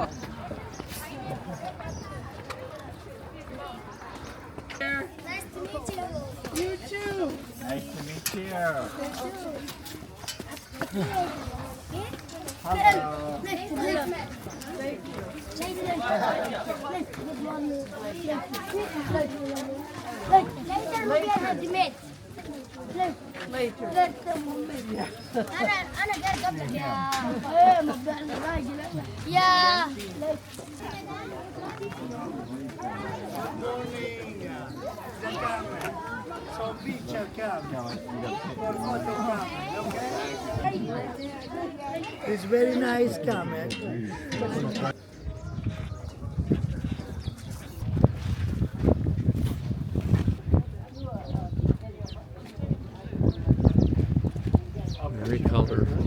Nice to meet you. You too. Nice to meet you. Later we have to meet. Later. أنا جاي قبلك يا So beach come. It's very nice camel. Very colorful.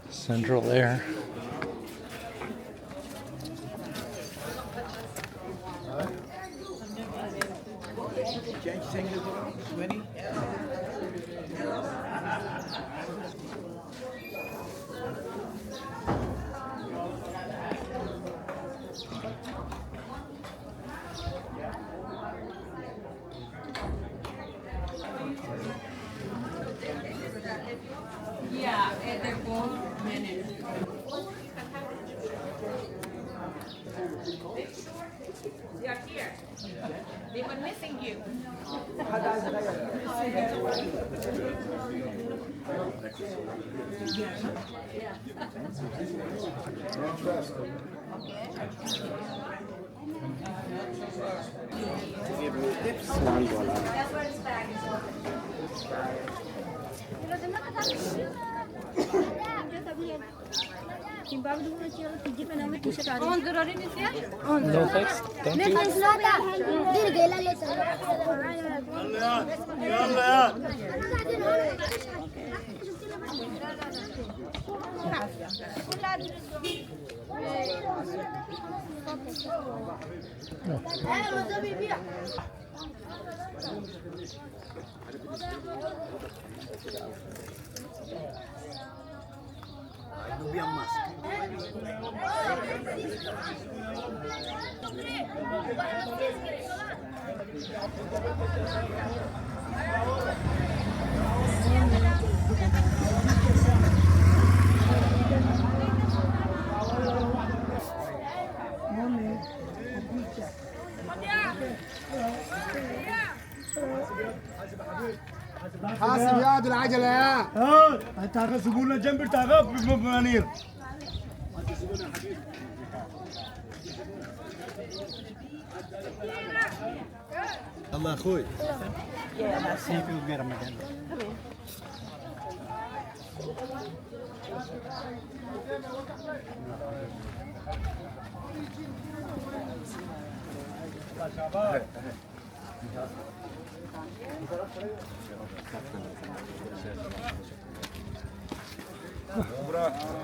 Central air. Change single 20. Yeah, they're both minutes. They are here. They were missing you. No thanks. Thank you. Nubian mask. حاسب يا عاد العجلة يا تعال سيبونا جنب تعال بمنير. الله اخوي. سيفي وغير مكان.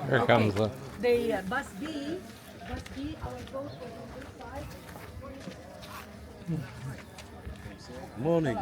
Here comes the. The bus B, I will go for this side. Morning.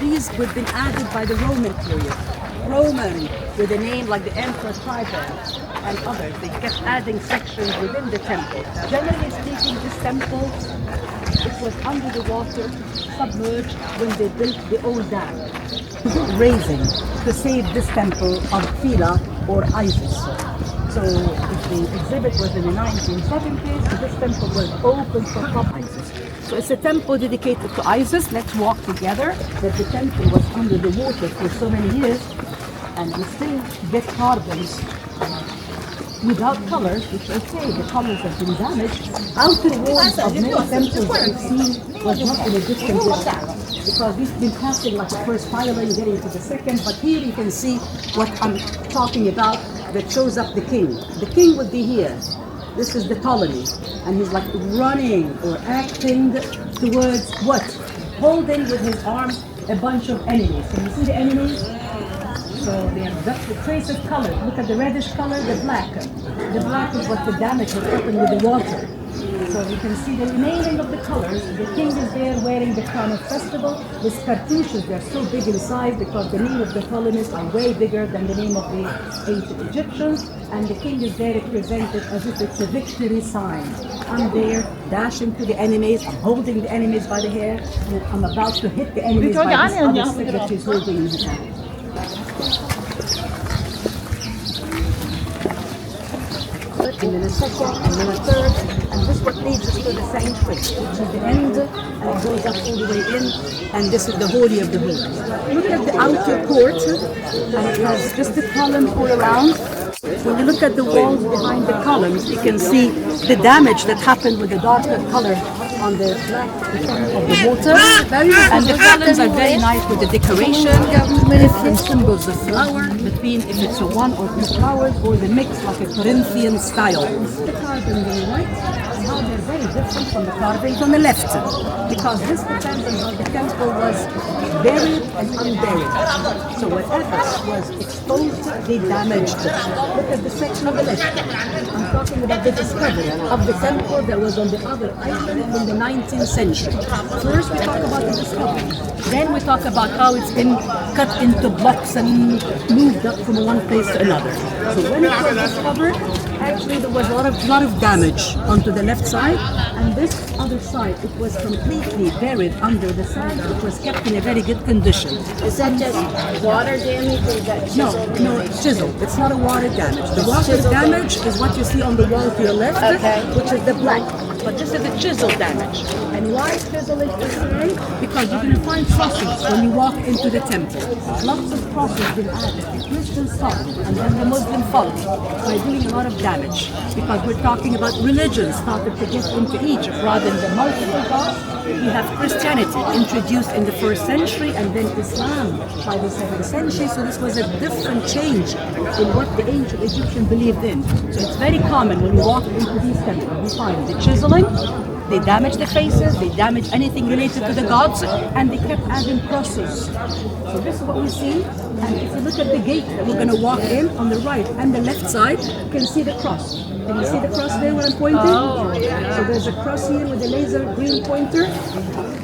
These would been added by the Roman period. Roman with a name like the Emperor Trajan and others. They kept adding sections within the temple. Generally speaking, this temple, it was under the water, submerged when they built the old dam. Raising to save this temple of Philae or Isis. So if the exhibit was in the 1970s, this temple was open for Kom Isis. So it's a temple dedicated to Isis. Let's walk together. That the temple was under the water for so many years, and we still get carvings without colors, which okay, the colors have been damaged. Outer walls of many temples that we've seen was not in a different way, because we've been passing like the first pylon, getting to the second, but here you can see what I'm talking about that shows up the king. The king would be here. This is the Ptolemy, and he's like running or acting towards what? Holding with his arms a bunch of enemies. Can you see the enemies? So that's the trace of color. Look at the reddish color, the black. The black is what the damage has happened with the water. So you can see the remaining of the colors. The king is there wearing the crown of festival. His cartouches, they're so big in size because the name of the Ptolemies are way bigger than the name of the ancient Egyptians. And the king is there represented as if it's a victory sign. I'm there, dashing to the enemies. I'm holding the enemies by the hair. And I'm about to hit the enemies by this other stick that she's holding in his hand. And then a second, and then a third, and this is what leads us to the sanctuary, which is the end, and it goes up all the way in, and this is the Holy of the Holies. Look at the outer court, and it has just a column all around. When you look at the walls behind the columns, you can see the damage that happened with the darker color on the black of the water. And the columns are very nice with the decoration, different symbols of flower, between if it's a one or two flowers or the mix like a Corinthian style. The carvings on the right, and how they're very different from the carvings on the left, because this depends on how the temple was buried and unburied. So whatever was exposed, they damaged it. Look at the section of the left. I'm talking about the discovery of the temple that was on the other island in the 19th century. First we talk about the discovery. Then we talk about how it's been cut into blocks and moved up from one place to another. So when it was discovered, actually there was a lot of damage onto the left side, and this other side, it was completely buried under the sand. It was kept in a very good condition. Is that just water damage or is that chiseled? No, it's chiseled. It's not a water damage. The water damage is what you see on the wall to your left, which is the black. But this is a chisel damage. And why chiseling is here? Because you're going to find crosses when you walk into the temple. Lots of crosses been added. The Christians stopped, and then the Muslims followed by doing a lot of damage. Because we're talking about religion started to get into Egypt rather than the multiple gods. You have Christianity introduced in the 1st century, and then Islam by the 7th century. So this was a different change in what the ancient Egyptians believed in. So it's very common when you walk into these temples, you find the chiseling. They damage the faces, they damage anything related to the gods, and they kept adding crosses. So this is what we see. And if you look at the gate that we're going to walk in on the right and the left side, you can see the cross. Can you see the cross there where I'm pointing? Oh, yeah. So there's a cross here with a laser green pointer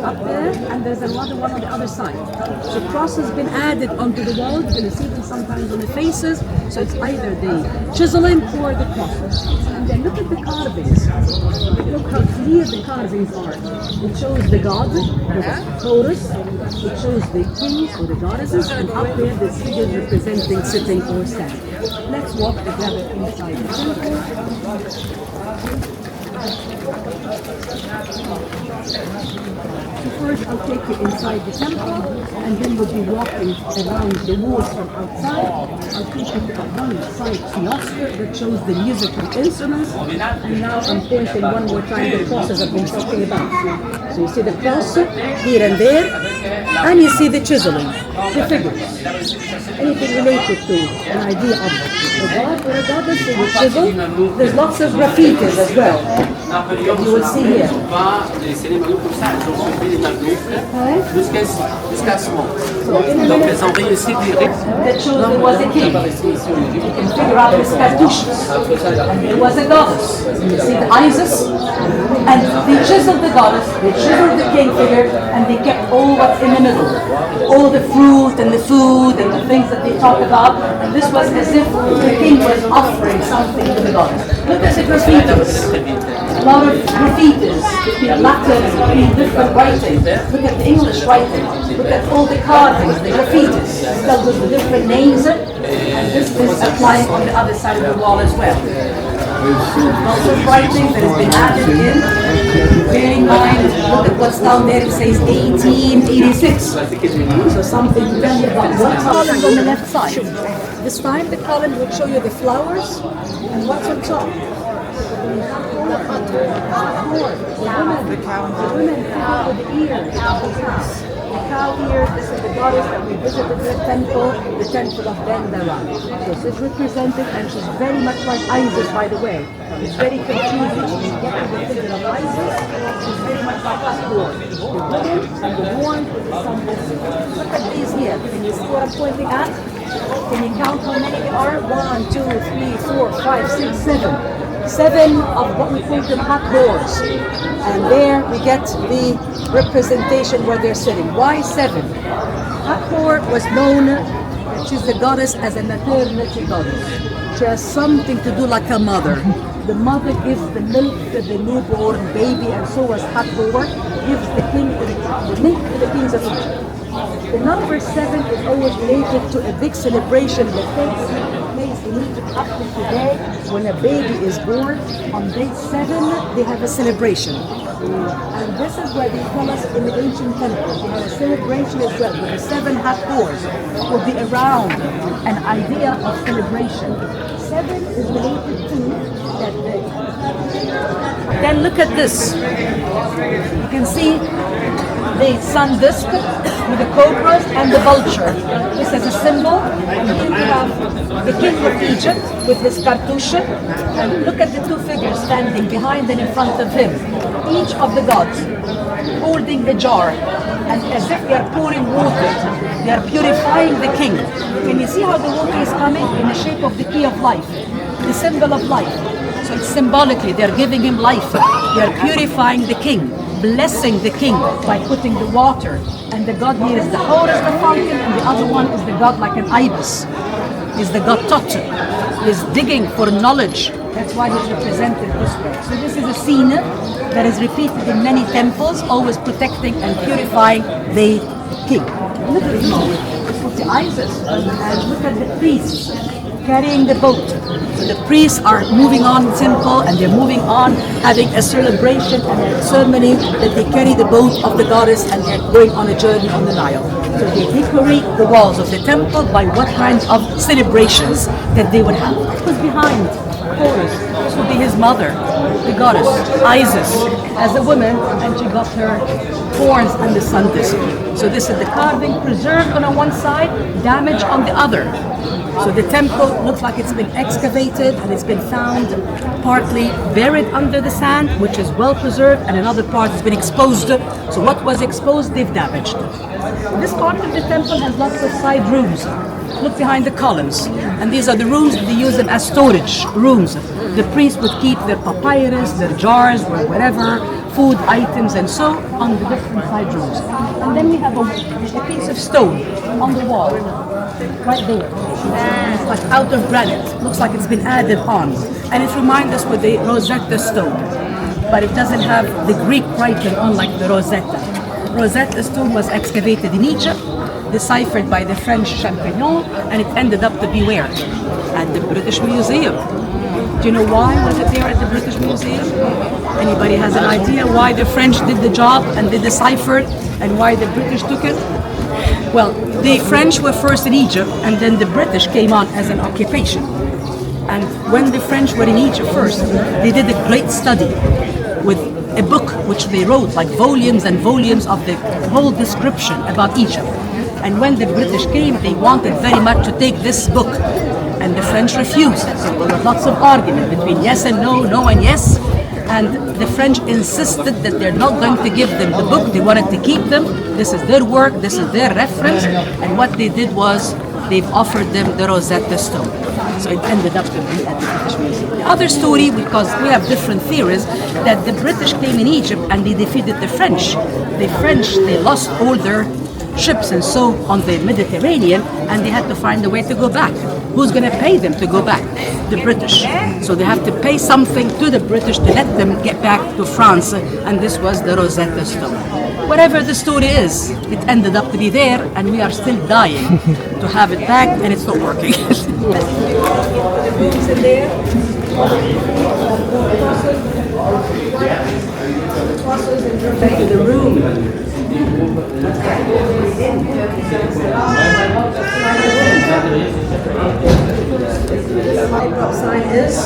up there, and there's another one on the other side. So cross has been added onto the wall. You're going to see them sometimes on the faces. So it's either the chiseling or the crosses. And then look at the carvings. Look how clear the carvings are. It shows the god, the Horus. It shows the kings or the goddesses, and up there the figures representing sitting or standing. Let's walk together inside the temple. So first I'll take you inside the temple, and then we'll be walking around the walls from outside. I'll take you to one side cluster that shows the musical instruments, and now I'm pointing one more time the crosses I've been talking about. So you see the cross here and there, and you see the chiseling, the figures. Anything related to an idea of a god or a goddess, they will chisel. There's lots of graffitis as well. You will see here. Jusqu'à Aswan. So in a Donc minute, elles ont réussi des that shows there was a king. You can figure out his cartouches. And there was a goddess. You see the Isis. And they chiseled the goddess, they chiseled the king figure, and they kept all what's in the middle. All the fruit and the food and the things that they talk about. And this was as if the king was offering something to the goddess. Look at the graffitis. A lot of graffitis between Latin and between different writing. Look at the English writing. Look at all the carvings, the graffitis. It tells us the different names. And this is applying on the other side of the wall as well. Lots of writing that has been added in. Bear in mind, look at what's down there. It says 1886. So something to tell you about what's column on the left side. This time the column will show you the flowers and what's on top. The women with the ears of the house. The cow ears, this is the goddess that we visited the temple of Dendera. This is represented, and she's very much like Isis, by the way. It's very confusing. When you get to the figure of Isis, she's very much like Aswan. The women and the horn with the sun. Look at these here. Can you see what I'm pointing at? Can you count how many there are? 1, 2, 3, 4, 5, 6, 7. 7 of what we call them hathors. And there we get the representation where they're sitting. Why 7? Hathor was known, she's the goddess as a maternity goddess. She has something to do like a mother. The mother gives the milk to the newborn baby, and so was Hathor, gives the milk to the kings of Egypt. The number 7 is always related to a big celebration that takes place in Egypt up to today. When a baby is born, on day 7 they have a celebration. And this is where they tell us in the ancient temples, they had a celebration as well, where the 7 hathors will be around, an idea of celebration. 7 is related to that day. Then look at this. You can see the sun disk with the cobras and the vulture. This is a symbol. And here we have the king of Egypt with his cartouche. And look at the 2 figures standing behind and in front of him. Each of the gods holding a jar. And as if they are pouring water. They are purifying the king. Can you see how the water is coming? In the shape of the key of life. The symbol of life. So it's symbolically, they're giving him life. They are purifying the king, blessing the king by putting the water. And the god here is the Horus, the fountain, and the other one is the god like an ibis. Is the god Tot. He's digging for knowledge. That's why he's represented this way. So this is a scene that is repeated in many temples, always protecting and purifying the king. Look at this. Look at the Isis. And look at the priests carrying the boat. So the priests are moving on temple, and they're moving on having a celebration and a ceremony that they carry the boat of the goddess, and they're going on a journey on the Nile. So they decorate the walls of the temple by what kinds of celebrations that they would have. Who's behind Horus? This would be his mother, the goddess Isis, as a woman, and she got her horns and the sun disk. So this is the carving preserved on one side, damaged on the other. So the temple looks like it's been excavated and it's been found partly buried under the sand, which is well preserved, and another part has been exposed. So what was exposed, they've damaged. This part of the temple has lots of side rooms. Look behind the columns. And these are the rooms, they use them as storage rooms. The priests would keep their papyrus, their jars, or whatever, food items and so on the different side rooms. And then we have a piece of stone on the wall. Right there. It's like out of granite. Looks like it's been added on. And it reminds us with the Rosetta Stone. But it doesn't have the Greek writing on like the Rosetta. Rosetta Stone was excavated in Egypt, deciphered by the French Champignon, and it ended up to be where? At the British Museum. Do you know why was it there at the British Museum? Anybody has an idea why the French did the job and they deciphered and why the British took it? Well, the French were first in Egypt and then the British came on as an occupation. And when the French were in Egypt first, they did a great study with a book which they wrote, like volumes and volumes of the whole description about Egypt. And when the British came, they wanted very much to take this book. And the French refused. So there was lots of argument between yes and no, no and yes. And the French insisted that they're not going to give them the book. They wanted to keep them. This is their work, this is their reference. And what they did was they've offered them the Rosetta Stone. So it ended up to be at the British Museum. The other story, because we have different theories, that the British came in Egypt and they defeated the French. The French, they lost all their ships and so on the Mediterranean, and they had to find a way to go back. Who's going to pay them to go back? The British. So they have to pay something to the British to let them get back to France, and this was the Rosetta Stone. Whatever the story is, it ended up to be there, and we are still dying to have it back, and it's not working. The rooms in there. The room. Outside is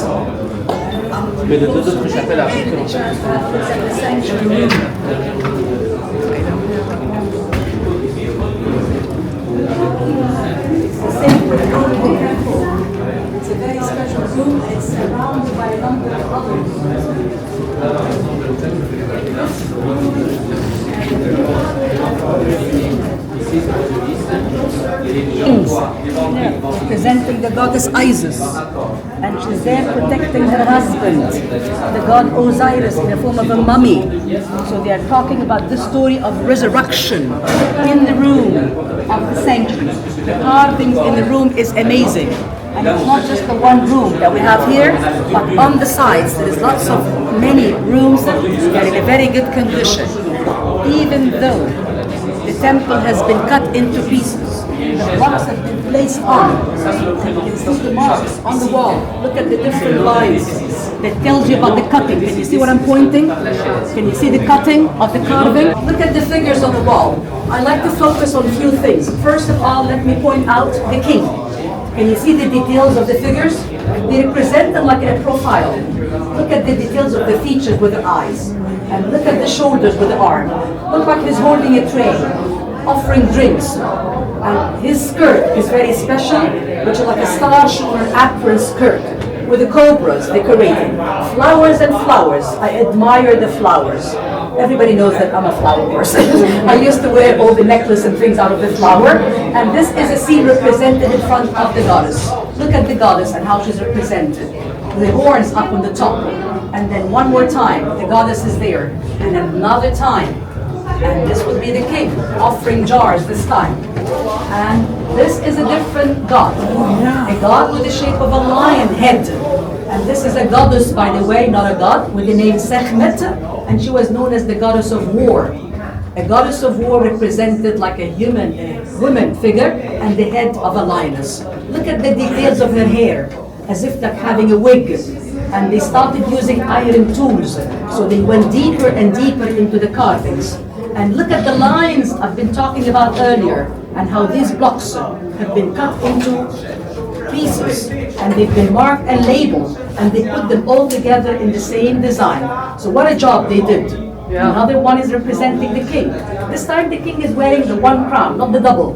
it's a very special room. It's surrounded by a number of other representing the goddess Isis, and she's there protecting her husband, the god Osiris, in the form of a mummy. So they are talking about the story of resurrection in the room of the sanctuary. The carvings in the room is amazing. And it's not just the one room that we have here, but on the sides there is lots of many rooms that are in a very good condition. Even though the temple has been cut into pieces, the blocks have been placed on. You can see the marks on the wall. Look at the different lines that tells you about the cutting. Can you see what I'm pointing? Can you see the cutting of the carving? Look at the figures on the wall. I like to focus on a few things. First of all, let me point out the king. Can you see the details of the figures? They represent them like in a profile. Look at the details of the features with the eyes. And look at the shoulders with the arm. Look like he's holding a tray, offering drinks. And his skirt is very special, which is like a star-shaped apron skirt with the cobras decorating. Flowers and flowers. I admire the flowers. Everybody knows that I'm a flower person. I used to wear all the necklace and things out of the flower. And this is a scene represented in front of the goddess. Look at the goddess and how she's represented. The horns up on the top. And then one more time, the goddess is there. And another time. And this would be the king, offering jars this time. And this is a different god. A god with the shape of a lion head. And this is a goddess, by the way, not a god, with the name Sekhmet. And she was known as the goddess of war. A goddess of war represented like a woman figure and the head of a lioness. Look at the details of her hair, as if like having a wig. And they started using iron tools. So they went deeper and deeper into the carvings. And look at the lines I've been talking about earlier, and how these blocks have been cut into pieces, and they've been marked and labeled, and they put them all together in the same design. So what a job they did. Another one is representing the king. This time the king is wearing the one crown, not the double.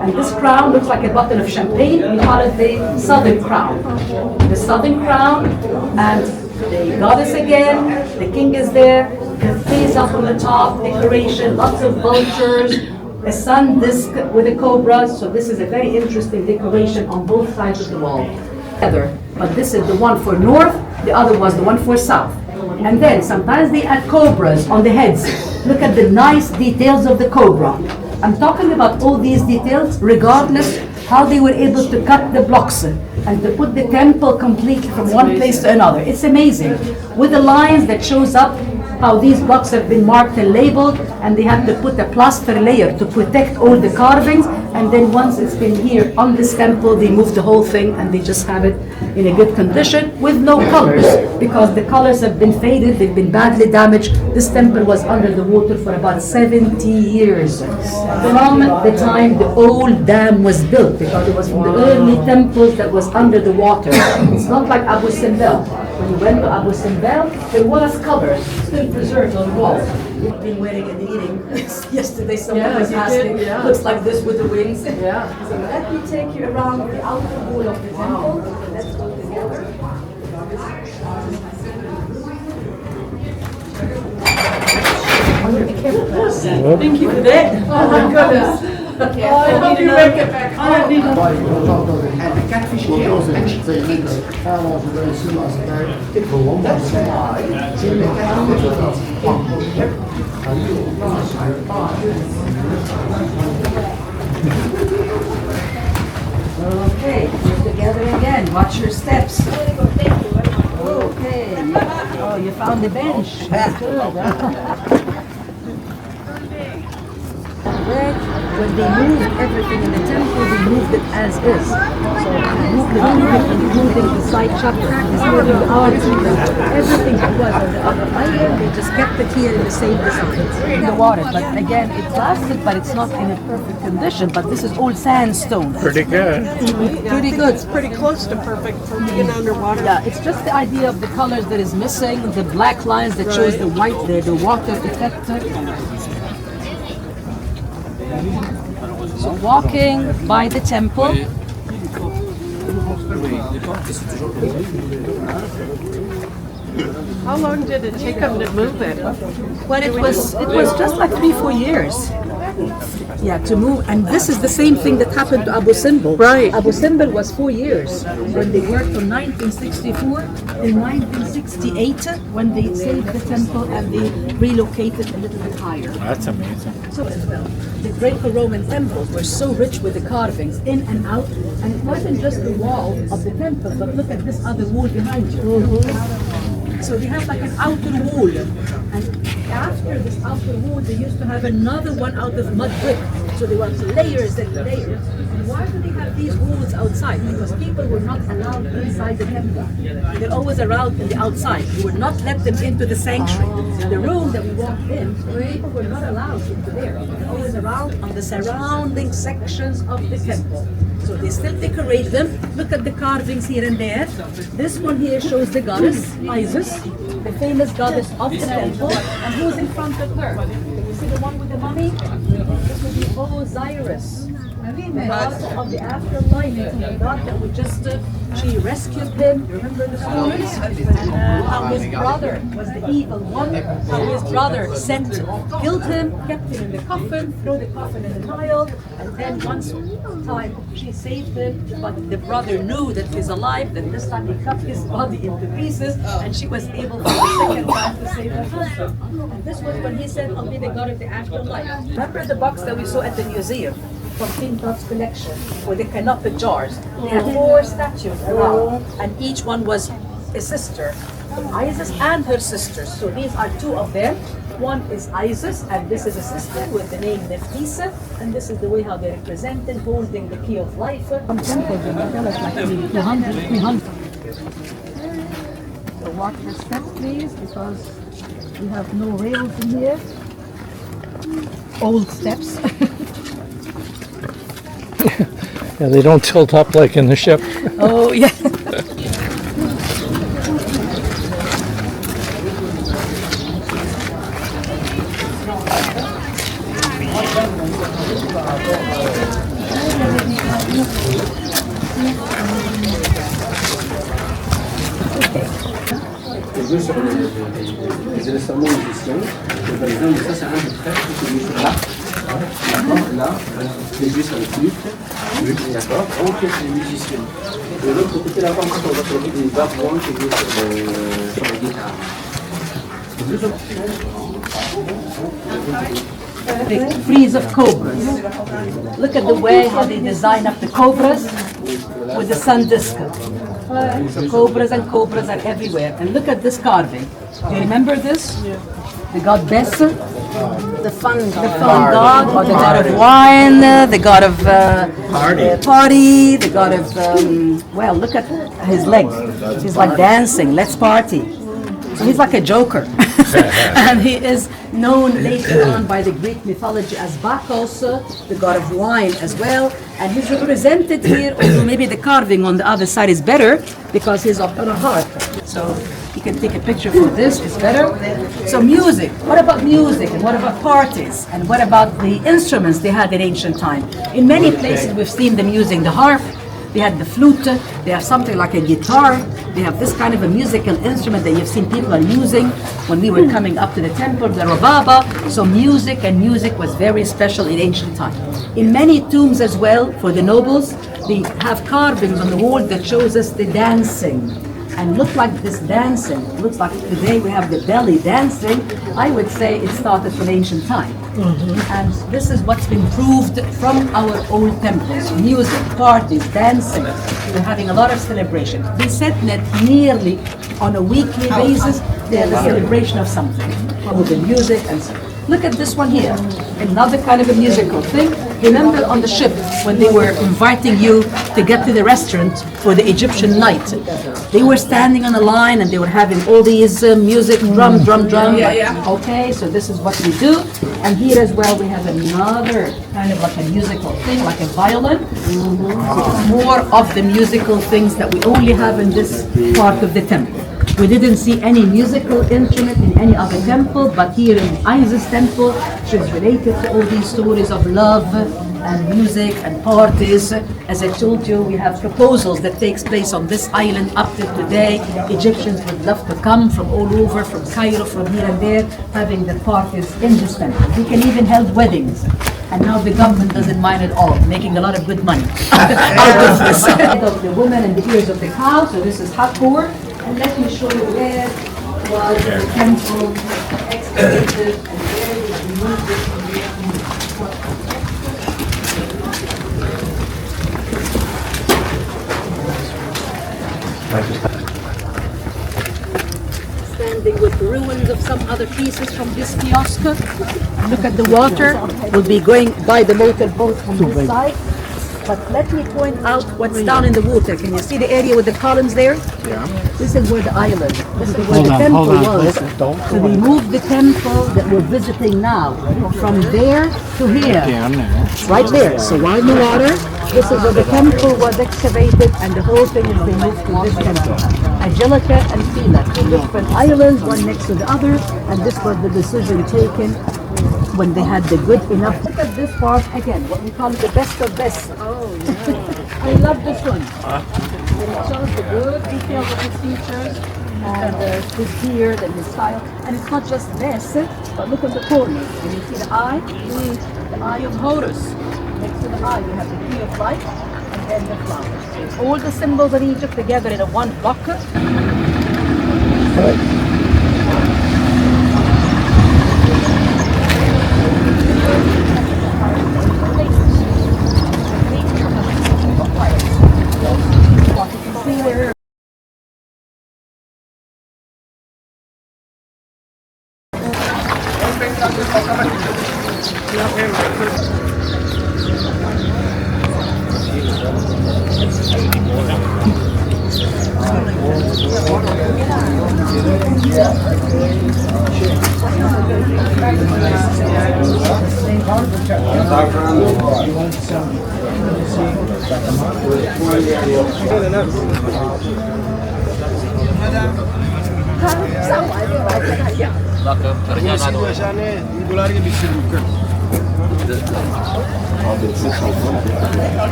And this crown looks like a bottle of champagne. We call it the southern crown. The southern crown, and the goddess again, the king is there, the face up on the top, decoration, lots of vultures, a sun disk with a cobra. So this is a very interesting decoration on both sides of the wall. But this is the one for north, the other was the one for south. And then sometimes they add cobras on the heads. Look at the nice details of the cobra. I'm talking about all these details regardless how they were able to cut the blocks and to put the temple completely from one place to another. It's amazing. With the lines that shows up how these blocks have been marked and labeled, and they have to put a plaster layer to protect all the carvings, and then once it's been here on this temple, they move the whole thing and they just have it in a good condition with no colors, because the colors have been faded, they've been badly damaged. This temple was under the water for about 70 years from the time the old dam was built, because it was from the early temples that was under the water. It's not like Abu Simbel. When you went to Abu Simbel, there was colors still preserved on the walls. You've been wearing and eating. Yesterday someone was asking, looks like this with the wings. Yeah. So let me take you around the outer wall of the temple. Let's go together. Thank you for that. Oh my goodness. I hope you make it back. I need Okay, we're together again. Watch your steps. Okay. Oh, you found the bench. That's good. When they moved everything in the temple, they moved it as is. So they moved the window, including the side chapel, the artery, everything that was on the upper island, they just kept it here in the same design. In the water, but again, it lasted, but it's not in a perfect condition. But this is all sandstone. Pretty good. Pretty good. It's pretty close to perfect for being underwater. Yeah, it's just the idea of the colors that is missing, the black lines that shows the white there, the water effect. So walking by the temple. How long did it take them to move it? Well, it was just like 3-4 years. Yeah, to move, and this is the same thing that happened to Abu Simbel. Right. Abu Simbel was 4 years when they worked from 1964 in 1968 when they saved the temple and they relocated a little bit higher. That's amazing. So the Greco-Roman temples were so rich with the carvings in and out, and it wasn't just the wall of the temple, but look at this other wall behind you. So they have like an outer wall, and after this outer wall, they used to have another one out of mud brick. So there was layers and layers. And why do they have these walls outside? Because people were not allowed inside the temple. They're always around in the outside. You would not let them into the sanctuary. The room that we walked in, people were not allowed into there. They're always around on the surrounding sections of the temple. So they still decorate them. Look at the carvings here and there. This one here shows the goddess, Isis, the famous goddess of the temple. And who's in front of her? You see the one with the mummy? This would be Osiris, the god of the afterlife, the god that would just, she rescued him. Remember the stories? And how his brother was the evil one, how his brother killed him, kept him in the coffin, threw the coffin in the Nile, and then once time she saved him, but the brother knew that he's alive, then this time he cut his body into pieces, and she was able for the second time to save her husband. And this was when he said, I'll be the god of the afterlife. Remember the box that we saw at the museum? From King Tut's collection, with the canopic jars. They had 4 statues around, and each one was a sister, Isis and her sisters. So these are 2 of them. One is Isis, and this is a sister with the name Nephisa, and this is the way how they're represented, holding the key of life. Some temples in Mandela is like 200, 300. So watch your steps, please, because we have no rails in here. Old steps. Yeah, they don't tilt up like in the ship. Oh, yeah. les instruments musiciens. Par exemple, ça c'est un des frères qui est sur là. Là, les yeux sur le flûte. D'accord. Donc c'est les musiciens. De l'autre côté là-bas, on va trouver des barbons qui jouent sur la guitare. The frieze of cobras. Look at the way how they design up the cobras with the sun disk. So cobras and cobras are everywhere. And look at this carving. Do you remember this? Yeah. the god Bes, the The fun fun god, or the god of wine, the god of party, the god of, well, look at his legs. He's like dancing, let's party. So he's like a joker. And he is known later on by the Greek mythology as Bacchus, the god of wine as well. And he's represented here, although maybe the carving on the other side is better because he's on a harp. So you can take a picture for this, it's better. So music, what about music and what about parties? And what about the instruments they had in ancient time? In many places we've seen them using the harp, they had the flute, they have something like a guitar, they have this kind of a musical instrument that you've seen people are using when we were coming up to the temple, the rababa. So music was very special in ancient time. In many tombs as well, for the nobles, they have carvings on the wall that shows us the dancing. And look like this dancing, looks like today we have the belly dancing. I would say it started from ancient time. And this is what's been proved from our old temples. Music, parties, dancing. We're having a lot of celebration. They said that nearly on a weekly basis, they have a celebration of something. With the music and so. Look at this one here, another kind of a musical thing. Remember on the ship when they were inviting you to get to the restaurant for the Egyptian night? They were standing on a line and they were having all these music, drum. Okay, so this is what we do. And here as well we have another kind of like a musical thing, like a violin. More of the musical things that we only have in this part of the temple. We didn't see any musical instrument in any other temple, but here in Isis temple, which is related to all these stories of love and music and parties. As I told you, we have proposals that takes place on this island up to today. Egyptians would love to come from all over, from Cairo, from here and there, having the parties in this temple. We can even hold weddings. And now the government doesn't mind at all, making a lot of good money out of this. Of the woman and the ears of the cow, so this is Hathor. And let me show you where was the temple excavated and where we removed it from Standing with ruins of some other pieces from this kiosk. Look at the water. We'll be going by the motorboat from this side. But let me point out what's down in the water. Can you see the area with the columns there? Yeah. This is where the island, this is where the temple was. So we moved the temple that we're visiting now from there to here. Right there. So while in the water, this is where the temple was excavated and the whole thing is being moved to this temple. Angelica and Philae, two different islands, one next to the other, and this was the decision taken when they had the good enough. Look at this part again, what we call the best of best. Oh, yeah. I love this one. It shows the good details of his features and his beard and his style. And it's not just this, but look at the corner. Can you see the eye? The eye of Horus. Next to the eye, you have the tree of life and then the flowers. So it's all the symbols of Egypt together in a one block.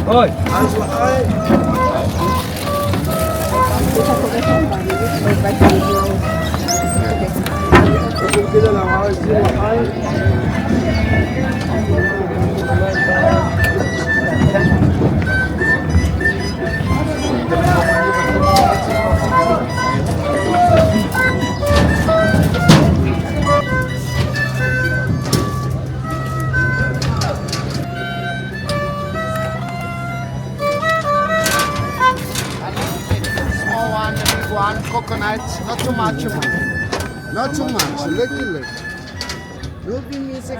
Oi. Small one, big one, coconut, not too much. Not too much, little. Nubian music.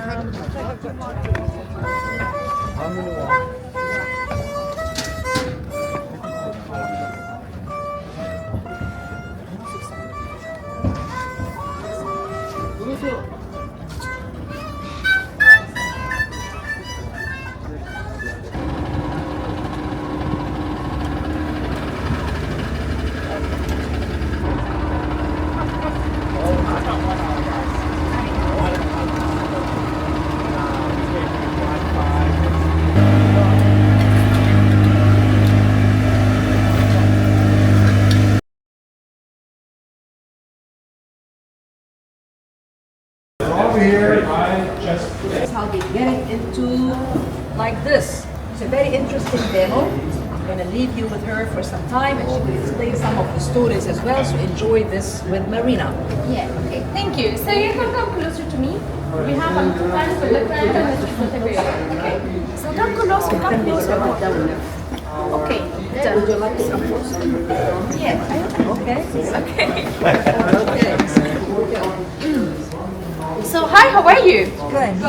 That's how they get it into like this. It's a very interesting demo. I'm going to leave you with her for some time and she will explain some of the stories as well, so enjoy this with Marina. Yeah, okay, thank you. So you can come closer to me. We have a little time to look around and let's whatever you want, okay? So come closer, come closer. Okay, done. Would you like some first? Yeah, Okay. okay. Okay. So hi, how are you? Good.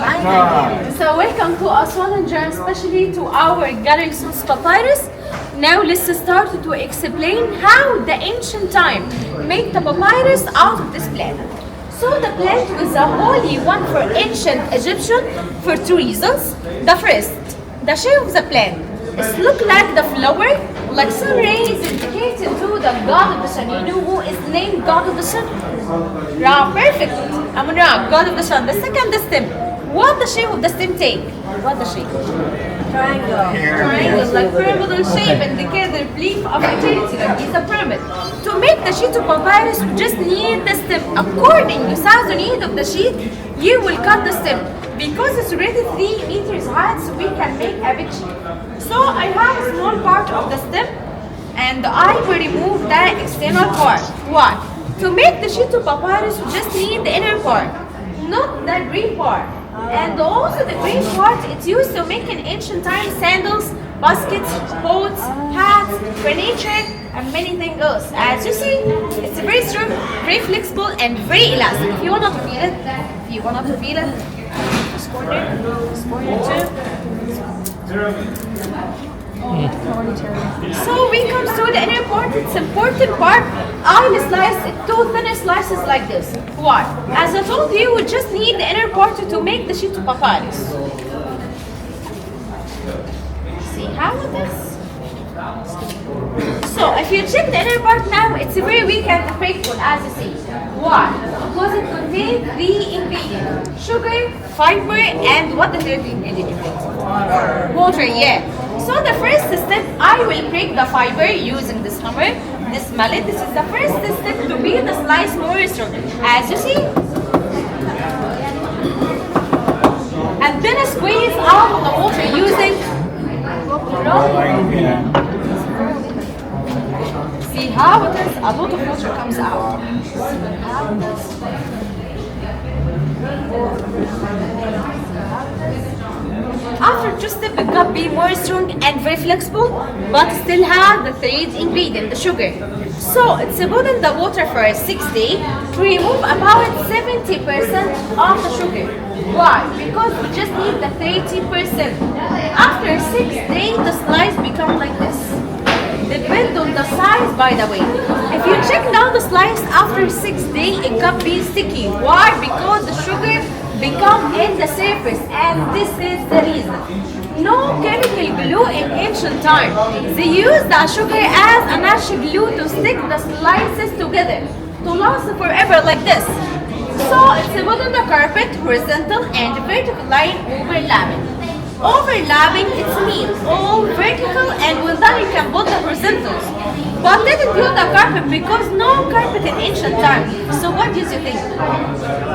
So welcome to Aswan and especially to our Gallery Source Papyrus. Now let's start to explain how the ancient time made the papyrus out of this plant. So the plant was a holy one for ancient Egyptian for two reasons. The first, the shape of the plant. It looked like the flower, like sun rays indicated to the god of the sun. You know who is named god of the sun? Ra, perfect. I'm Ra, god of the sun. The second, the stem. What the shape of the stem take? What the shape? Triangle, like pyramidal shape, and the belief of eternity, like it's a pyramid. To make the sheet of papyrus, you just need the stem. According to size need of the sheet, you will cut the stem. Because it's already 3 meters high, so we can make a big sheet. So I have a small part of the stem, and I will remove the external part. Why? To make the sheet of papyrus, you just need the inner part, not the green part. And also the green part, it's used to make in ancient times sandals, baskets, boats, hats, furniture, and many things else. As you see, it's very strong, very flexible, and very elastic. If you want to feel it, this corner too. So we come to the inner part. It's important part. I will slice it, 2 thinner slices like this. Why? As I told you, we just need the inner part to make the sheet of papyrus. See how it is? So if you check the inner part now, it's very weak and faithful as you see. Why? Because it contains 3 ingredients: sugar, fiber, and what the third ingredient is? Water, yeah. So the first step, I will break the fiber using this hammer, this mallet. This is the first step to be the slice more strong. As you see. And then squeeze out the water using See how it is? A lot of water comes out. After 2 steps, it can be more strong and very flexible, but still have the 3rd ingredient, the sugar. So it's put in the water for 6 days to remove about 70% of the sugar. Why? Because we just need the 30%. After 6 days, the slice become like this. Depend on the size, by the way. If you check now the slice after 6 days, it can be sticky. Why? Because the sugar become in the surface, and this is the reason. No chemical glue in ancient time. They used the sugar as a natural glue to stick the slices together to last forever like this. So it's put on the carpet, horizontal and vertical line overlapping. Overlapping, it means all vertical, and when done you can put the horizontals. but didn't use the carpet because no carpet in ancient times. So what do you think?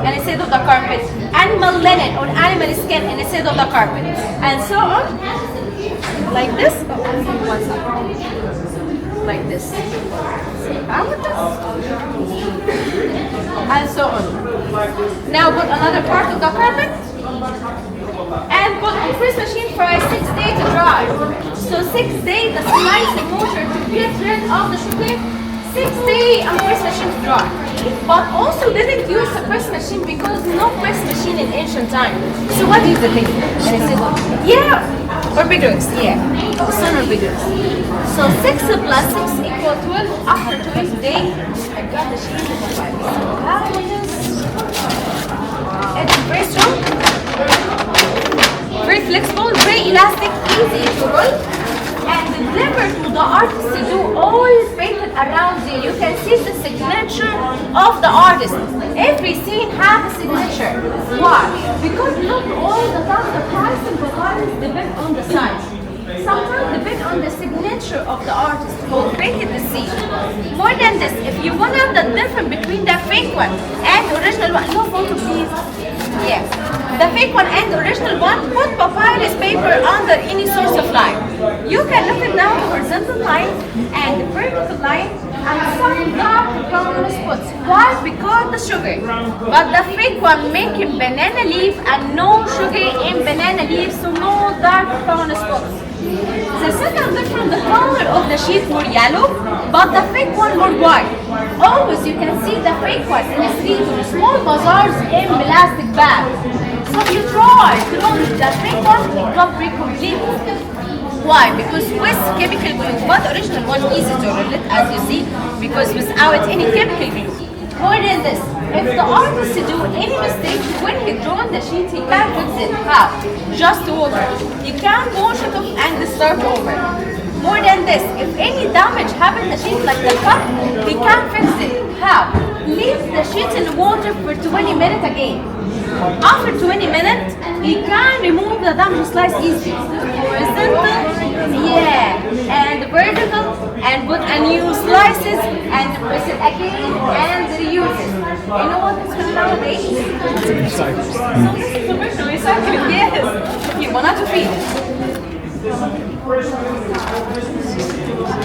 And instead of the carpet, animal linen or animal skin instead of the carpet, and so on, like this. One second. Like this. And so on. Now put another part of the carpet and put on press machine for 6 days to dry. So 6 days the slice the water to get rid of the sugar. 6 days on press machine to dry. But also didn't use a press machine because no press machine in ancient time. So what do you think? And I said, yeah, Papyrus, yeah. Son of Papyrus. So 6 plus 6 equals 12. After 12 days, I got the sheet of papyrus. How it is? It's very strong, very flexible, very elastic, easy to roll, and delivered to the artist to do all painted around you. You can see the signature of the artist. Every scene has a signature. Why? Because not all the time the price and papyrus depend on the size. Sometimes depend on the signature of the artist who painted the scene. More than this, if you want to have the difference between the fake one and original one, no photo please. Yes. The fake one and the original one, put papyrus paper under any source of light. You can look it down the horizontal line and the vertical line and some dark brown spots. Why? Because the sugar. But the fake one making banana leaf and no sugar in banana leaf, so no dark brown spots. The second difference, the color of the sheet more yellow, but the fake one more white. Always you can see the fake one in the street or small bazaars in plastic bags. So if you try to roll the fake one, it got very complete. Why? Because with chemical glue, but original one easy to roll it as you see, because without any chemical glue. More than this, if the artist do any mistake when he draws the sheet, he can't fix it. How? Just water. You can't wash it off and start over. More than this, if any damage happens to the sheet like the cup, he can't fix it. How? Leave the sheet in water for 20 minutes again. After 20 minutes, he can remove the damaged slice easily. Horizontal, yeah, and vertical, and put a new slices, and press it again, and reuse it. You know what it's called nowadays? Recycling, yes. You want to feed it.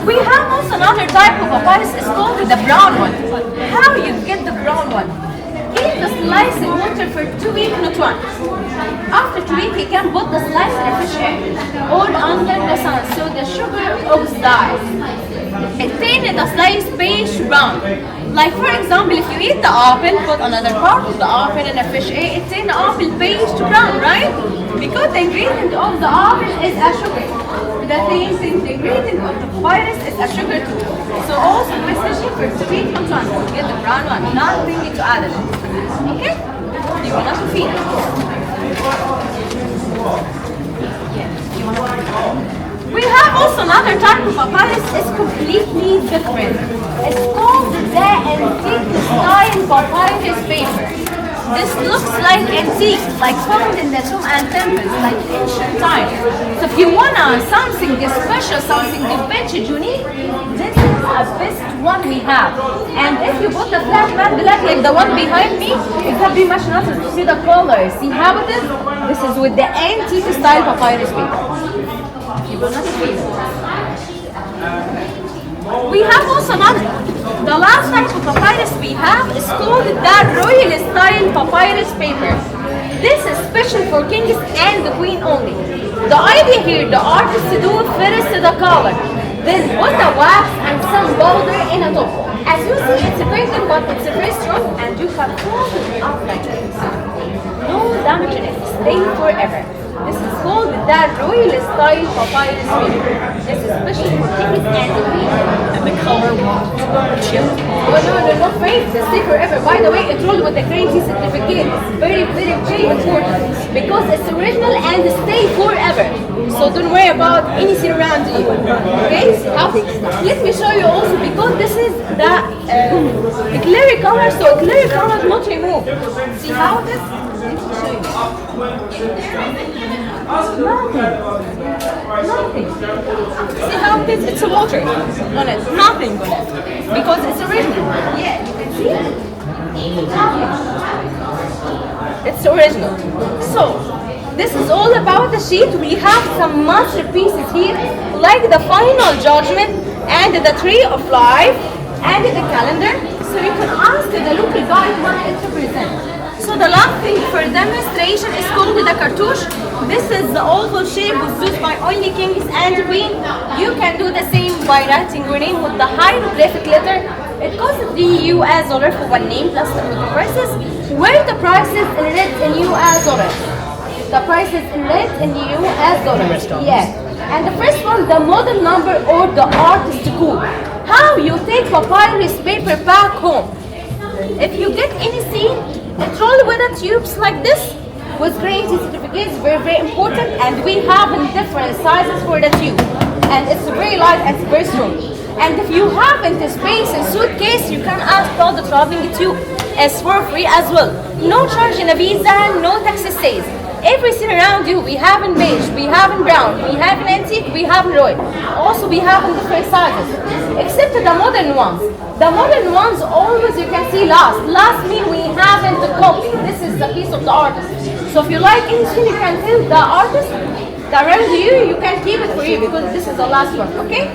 We have also another type of papyrus, it's called the brown one. How you get the brown one? Keep the slice in water for 2 weeks, not once. After 2 weeks, you can put the slice in a fish egg or under the sun so the sugar oxidize. It turns the slice beige brown. Like for example, if you eat the apple, put another part of the apple in a fish egg, it turns the apple beige to brown, right? Because the ingredient of the apple is a sugar. The ingredient of the papyrus is a sugar too. So also especially for sweet one, get the brown one, not bring it to add it. Okay? You want to feed it. We have also another type of papyrus, it's completely different. It's called the antique style papyrus paper. This looks like antique, like found in the tomb and temples, like ancient times. So if you want something special, something vintage, unique, this is the best one we have. And if you put the flat matte black like the one behind me, it can be much nicer to see the color. See how it is? This is with the antique style papyrus paper. You will not see it. We have also another. The last type of papyrus we have is called the royal style papyrus paper. This is special for kings and the queen only. The idea here, the artist to do first the color, then put the wax and some powder in a top. As you see, it's a painting, but it's very strong, and you can fold it up like this. No damage in it. Stay forever. This is called the royal style papyrus paper. This is special for kings and the queen. And the color won't chill. Oh no, not fade. They stay forever. By the way, it's rolled with the crazy certificate. Very, very, very important. Because it's original and stay forever. So don't worry about anything around you. Okay? Let me show you also, because this is the clear color, so clear color not removed. See how it is? Nothing. See how it is? It's a water on it. Nothing on it. Because it's original. Yeah, you can see it. It's original. So, this is all about the sheet. We have some masterpieces here, like the final judgment and the tree of life and the calendar. So you can ask the local guide what it represents. So the last thing for demonstration is called the cartouche. This is the oval shape was used by only kings and queens. You can do the same by writing your name with the hieroglyphic letter. It costs $3 for one name plus the prices. Where the prices in red in US dollars. The prices in red in US dollars. Yes. And the first one, the model number or the artist code. How you take papyrus paper back home. If you get any scene, it's rolled with the tubes like this with gravity certificates, very, very important, and we have in different sizes for the tube. And it's very light and very strong. And if you haven't space in suitcase, you can ask for the traveling tube. It's for free as well. No charge in a visa, no taxes stays. Everything around you, we have in beige, we have in brown, we have in antique, we have in royal. Also we have in different sizes, except the modern ones. The modern ones always you can see last. Last mean we haven't the copy. This is the piece of the artist. So if you like anything, you can tell the artist around you can keep it for you because this is the last one, okay?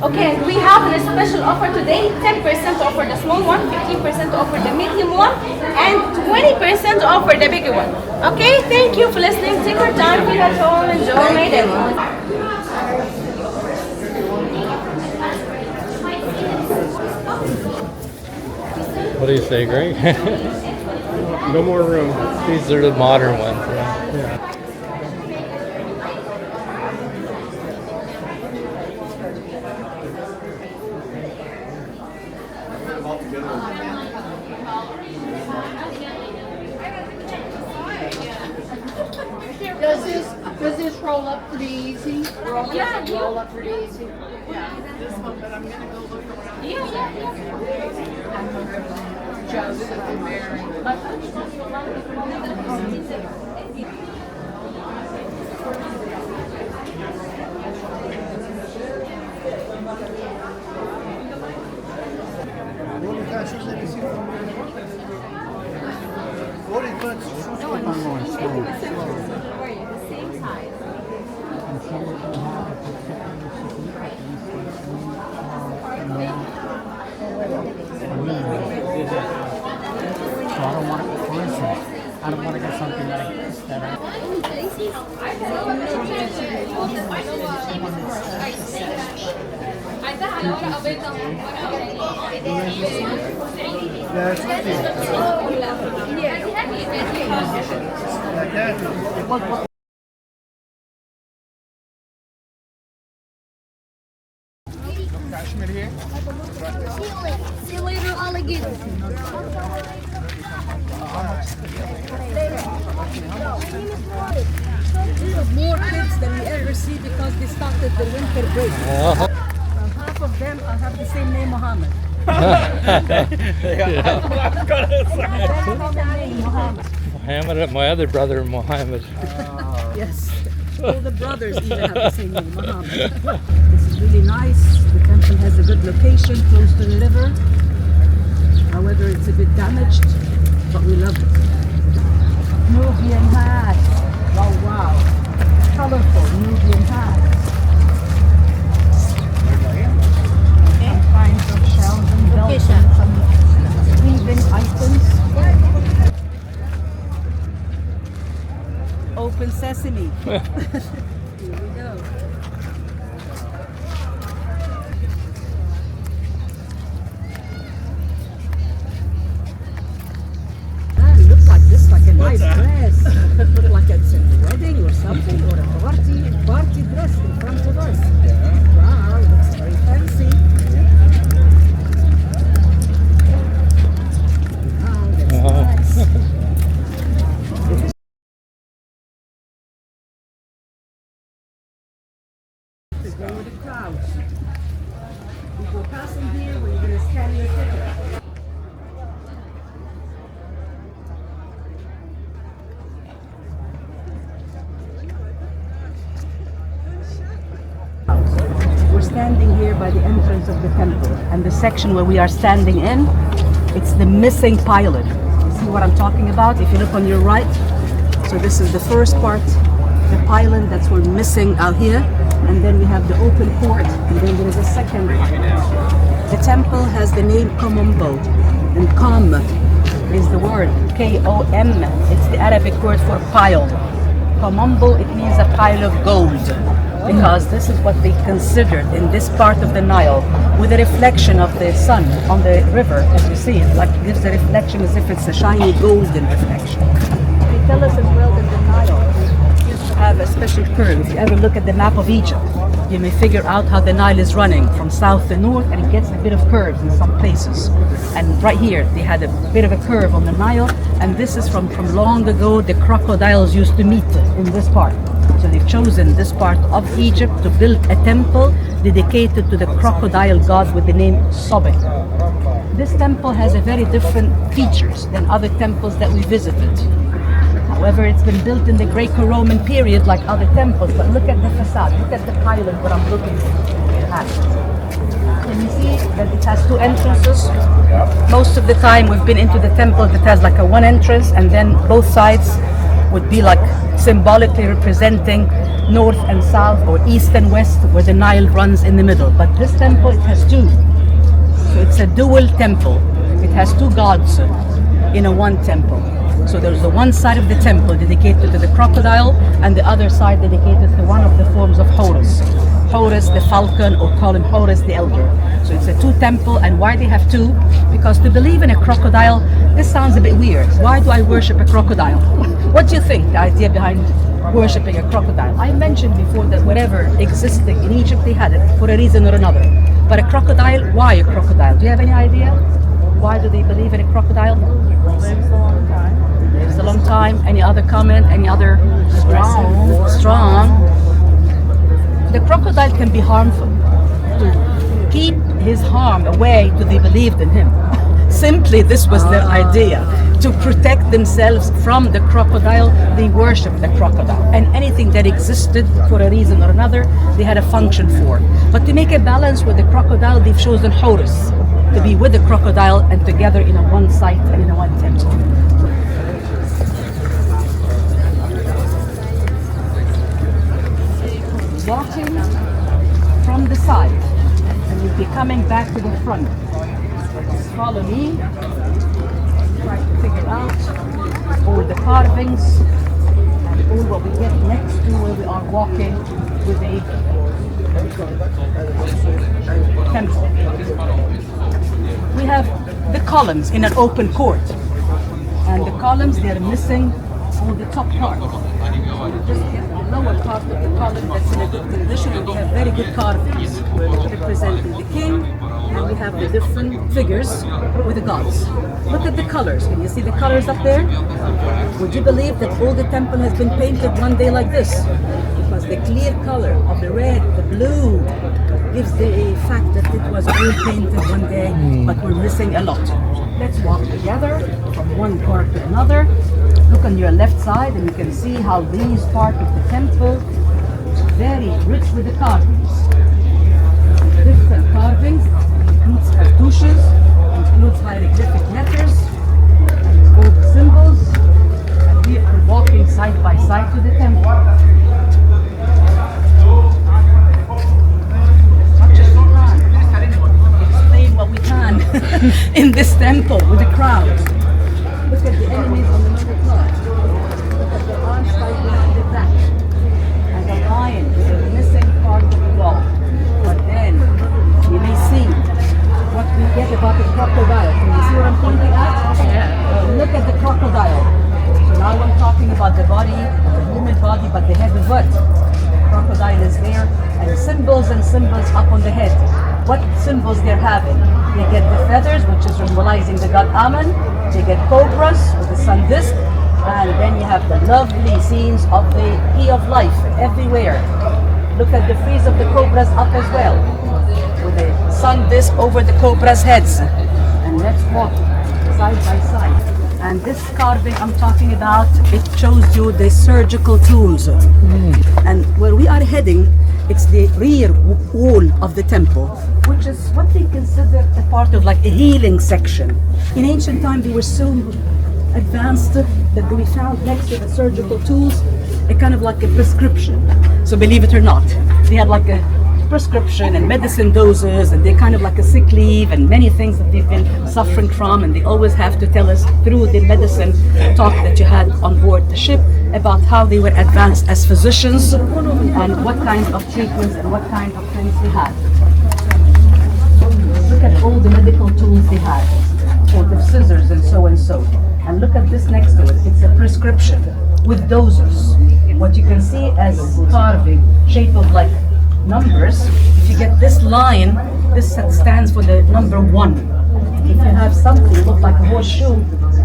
Okay, and we have a special offer today, 10% off for the small one, 15% off for the medium one, and 20% off for the bigger one. Okay, thank you for listening. Take your time, feel at home, enjoy my demo. What do you say, Greg? No more room. These are the modern ones. Yeah. Does this roll up pretty easy? Yeah, Roll up pretty easy. Joseph and Mary. I don't want to, for instance, I don't want to get something like this that See you later, alligator. We have more kids than we ever see because they started the winter break. Half of them have the same name, Muhammad. Muhammad, my other brother, Muhammad. Yes. All the brothers even have the same name, Muhammad. This is really nice. The temple has a good location close to the river. However, it's a bit damaged, but we love it. Nubian hat. Wow, wow. Colorful Nubian hat. All kinds of shells and belts and some weaving items. Open sesame. Here we go. Looks like this, like a nice dress. Look like it's a wedding or something, or a party dress in front of us. Wow, looks very fancy. Wow, that's nice. Go with the crowds. People passing here, we're going to scan your ticket. here by the entrance of the temple. And the section where we are standing in, it's the missing pylon. You see what I'm talking about? If you look on your right, so this is the first part, the pylon that's we're missing out here. And then we have the open court, and then there is a second part. The temple has the name Kom Ombo, and Kom is the word, K-O-M. It's the Arabic word for pile. Kom Ombo, it means a pile of gold, because this is what they considered in this part of the Nile, with the reflection of the sun on the river, as you see, it like gives a reflection as if it's a shiny golden reflection. They tell us as well that the Nile used to have a special curve. If you ever look at the map of Egypt, you may figure out how the Nile is running from south to north, and it gets a bit of curves in some places. And right here, they had a bit of a curve on the Nile, and this is from long ago. The crocodiles used to meet in this part. So they've chosen this part of Egypt to build a temple dedicated to the crocodile god with the name Sobe. This temple has a very different features than other temples that we visited. However, it's been built in the Greco-Roman period like other temples, but look at the facade, look at the pylon, what I'm looking at. Can you see that it has two entrances? Most of the time we've been into the temple that has like a one entrance, and then both sides would be like symbolically representing north and south or east and west, where the Nile runs in the middle. But this temple, it has two. So it's a dual temple. It has two gods in a one temple. So there's the one side of the temple dedicated to the crocodile, and the other side dedicated to one of the forms of Horus. Horus the falcon, or call him Horus the elder. So it's a two temple. And why they have two? Because to believe in a crocodile, this sounds a bit weird. Why do I worship a crocodile? What do you think, the idea behind worshipping a crocodile? I mentioned before that whatever existing in Egypt, they had it for a reason or another. But a crocodile, why a crocodile? Do you have any idea? Why do they believe in a crocodile? Lives a long time. Any other comment? Any other? Strong. The crocodile can be harmful. To keep his harm away, to they believed in him. Simply, this was their idea. To protect themselves from the crocodile, they worshipped the crocodile. And anything that existed for a reason or another, they had a function for. But to make a balance with the crocodile, they've chosen Horus, to be with the crocodile and together in a one site and in a one temple. Walking from the side, and you'll be coming back to the front. Just follow me. Try to figure out all the carvings and all what we get next to where we are walking with the temple. We have the columns in an open court, and the columns, they are missing all the top part. So you just get the lower part of the column that's in a good condition, and we have very good carvings representing the king, and we have the different figures with the gods. Look at the colors. Can you see the colors up there? Would you believe that all the temple has been painted one day like this? Because the clear color of the red, the blue, gives the fact that it was all painted one day, but we're missing a lot. Let's walk together from one part to another. Look on your left side, and you can see how these part of the temple very rich with the carvings. Different carvings, includes cartouches, includes hieroglyphic letters, and all the symbols. And we are walking side by side to the temple. Explain what we can in this temple with the crowd. Look at the enemies on the middle part. Look at the arms right behind the back. And the lion with the missing part of the wall. But then you may see what we get about the crocodile. Can you see what I'm pointing at? Yeah. Look at the crocodile. So now I'm talking about the body, the human body, but the head of what? Crocodile is there, and symbols up on the head. What symbols they're having? They get the feathers, which is symbolizing the god Amun. They get cobras with the sun disk, and then you have the lovely scenes of the key of life everywhere. Look at the frieze of the cobras up as well, with the sun disk over the cobras' heads. And let's walk side by side. And this carving I'm talking about, it shows you the surgical tools. And where we are heading It's the rear wall of the temple, which is what they consider a part of like a healing section. In ancient time, they were so advanced that we found next to the surgical tools a kind of like a prescription. So believe it or not, they had like a prescription and medicine doses, and they're kind of like a sick leave and many things that they've been suffering from, and they always have to tell us through the medicine talk that you had on board the ship about how they were advanced as physicians and what kind of treatments and what kind of things they had. Look at all the medical tools they had, sort of scissors and so and so. And look at this next to it, it's a prescription with doses. What you can see as carving, shape of like numbers, if you get this line, this stands for the number 1. If you have something look like a horseshoe,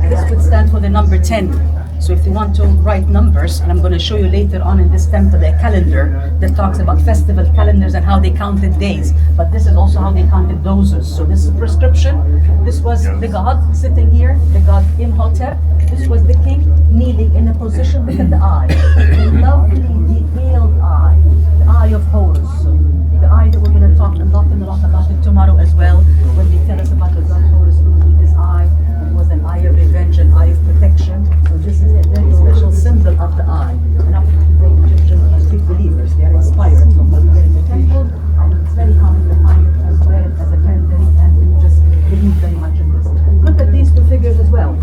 this would stand for the number 10. So if you want to write numbers, and I'm going to show you later on in this temple a calendar that talks about festival calendars and how they counted days, but this is also how they counted doses. So this is a prescription. This was the god sitting here, the god Imhotep. This was the king kneeling in a position. Look at the eye, a lovely detailed eye. Eye of Horus, the eye that we're going to talk a lot about it tomorrow as well, when they tell us about the god Horus losing his eye. It was an eye of revenge, an eye of protection. So this is a very special symbol of the eye. And up to today, Egyptians are big believers. They are inspired from what we get in the temple, and it's very common to find it as well as a pendant, and we just believe very much in this. Look at these two figures as well.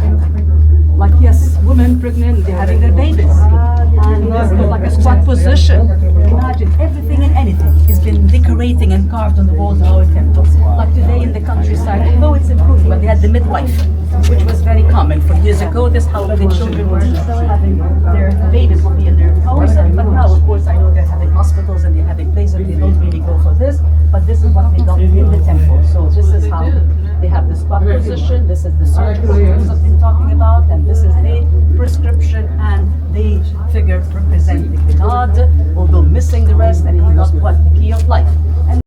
Like, yes, women pregnant, they're having their babies. And this is like a squat position. Imagine everything and anything has been decorating and carved on the walls of our temples. Like today in the countryside, although it's improved, but they had the midwife, which was very common. For years ago, this is how the children were having their babies will be in their homes. But now, of course, I know they're having hospitals and they're having places. They don't really go for this, but this is what they got in the temple. So this is how they have the squat position. This is the surgical tools I've been talking about, and this is the prescription and the figure representing the god, although missing the rest, and he got what? The key of life. And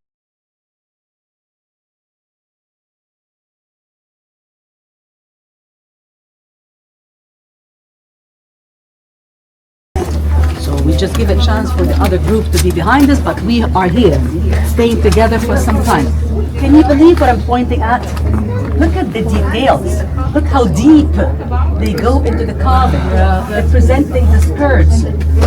so we just give a chance for the other group to be behind us, but we are here, staying together for some time. Can you believe what I'm pointing at? Look at the details. Look how deep they go into the carving, representing the skirts,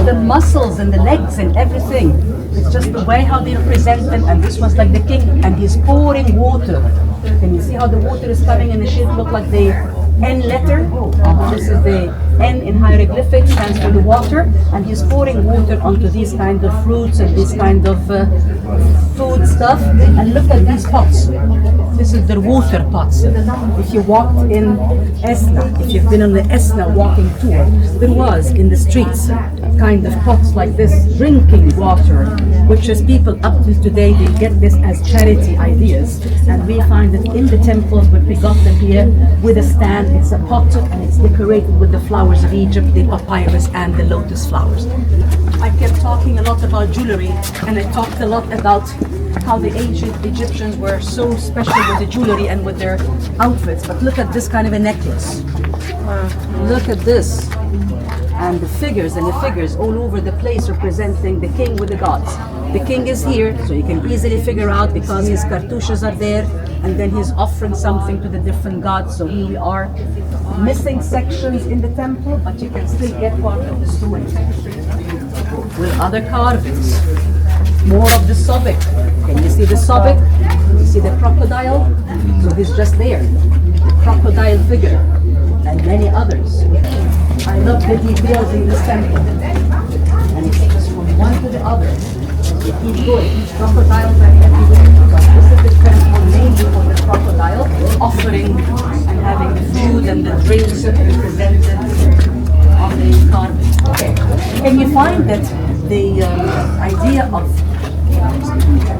the muscles and the legs and everything. It's just the way how they represent them. And this was like the king, and he's pouring water. Can you see how the water is coming in the shape look like the N letter? This is the N in hieroglyphics, stands for the water, and he's pouring water onto these kind of fruits and this kind of food stuff. And look at these pots. This is their water pots. If you walked in Esna, if you've been on the Esna walking tour, there was in the streets kind of pots like this, drinking water, which is people up to today, they get this as charity ideas. And we find it in the temples, but we got them here with a stand. It's a pot and it's decorated with the flowers of Egypt, the papyrus and the lotus flowers. I kept talking a lot about jewelry, and I talked a lot about how the ancient Egyptians were so special with the jewelry and with their outfits. But look at this kind of a necklace. Look at this. And the figures all over the place representing the king with the gods. The king is here, so you can easily figure out because his cartouches are there, and then he's offering something to the different gods. So here we are, missing sections in the temple, but you can still get part of the story. With other carvings, more of the sobek. Can you see the sobek? You see the crocodile? So he's just there, the crocodile figure, and many others. I love the details in this temple. And it takes us from one to the other. You keep going. These crocodiles are everywhere. But this is the temple mainly for the crocodile, offering and having the food and the drinks represented on the carving. Okay. Can you find that the idea of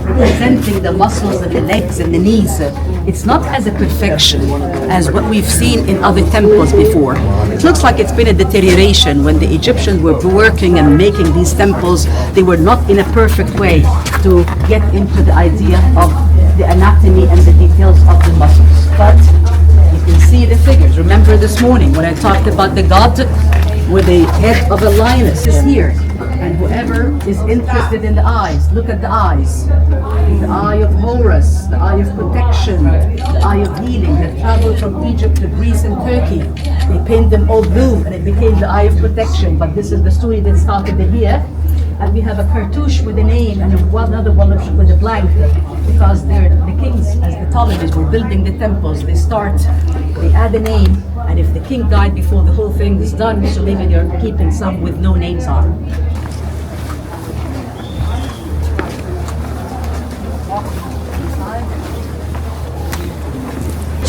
representing the muscles and the legs and the knees, it's not as a perfection as what we've seen in other temples before. It looks like it's been a deterioration. When the Egyptians were working and making these temples, they were not in a perfect way to get into the idea of the anatomy and the details of the muscles. But you can see the figures. Remember this morning when I talked about the god with the head of a lioness is here. And whoever is interested in the eyes, look at the eyes. The eye of Horus, the eye of protection, the eye of healing that traveled from Egypt to Greece and Turkey. They painted them all blue and it became the eye of protection. But this is the story that started it here. And we have a cartouche with a name and another one with a blank, because the kings, as the Ptolemies were building the temples, they add a name, and if the king died before the whole thing is done, so maybe they're keeping some with no names on.